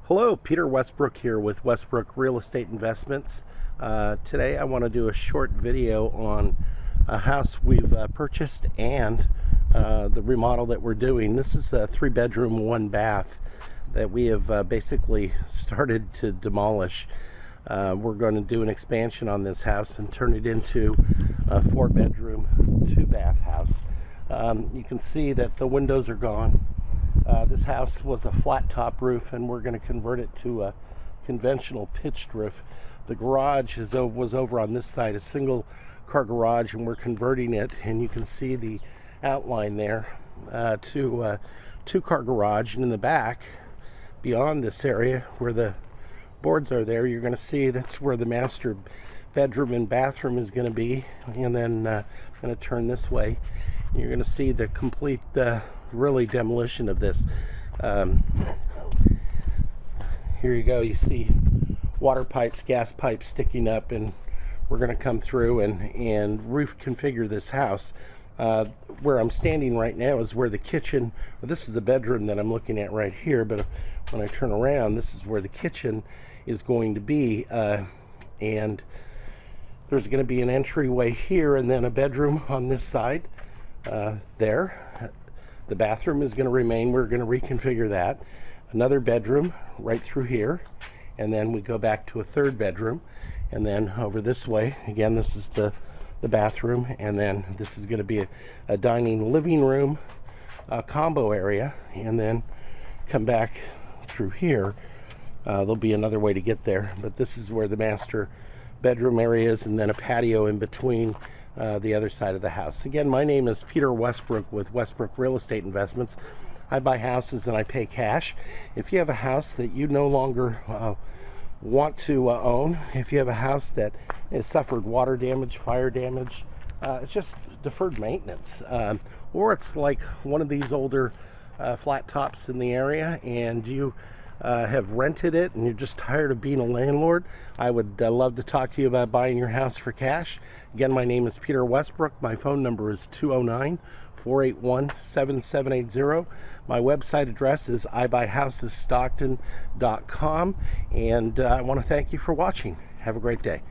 Hello, Peter Westbrook here with Westbrook Real Estate Investments. Today I want to do a short video on a house we've purchased and the remodel that we're doing. This is a 3-bedroom, 1-bath that we have basically started to demolish. We're going to do an expansion on this house and turn it into a 4-bedroom, 2-bath house. You can see that the windows are gone. This house was a flat top roof and we're going to convert it to a conventional pitched roof. The garage was over on this side, a single car garage, and we're converting it, and you can see the outline there to a 2-car garage. And in the back, beyond this area where the boards are there, you're going to see that's where the master bedroom and bathroom is going to be. And then I'm going to turn this way. You're going to see the complete really demolition of this. Here you go. You see water pipes, gas pipes sticking up, and we're going to come through and reconfigure this house. Where I'm standing right now is where the kitchen, well, this is the bedroom that I'm looking at right here, but when I turn around, this is where the kitchen is going to be, and there's going to be an entryway here and then a bedroom on this side there. The bathroom is going to remain. We're going to reconfigure that. Another bedroom right through here, and then we go back to a 3rd bedroom, and then over this way again, this is the bathroom, and then this is going to be a dining living room combo area, and then come back through here. There'll be another way to get there, but this is where the master bedroom area is, and then a patio in between the other side of the house. Again, my name is Peter Westbrook with Westbrook Real Estate Investments. I buy houses and I pay cash. If you have a house that you no longer want to own, if you have a house that has suffered water damage, fire damage, it's just deferred maintenance, or it's like one of these older flat tops in the area and you have rented it and you're just tired of being a landlord, I would love to talk to you about buying your house for cash. Again, my name is Peter Westbrook. My phone number is 209-481-7780. My website address is ibuyhousesstockton.com, and I want to thank you for watching. Have a great day.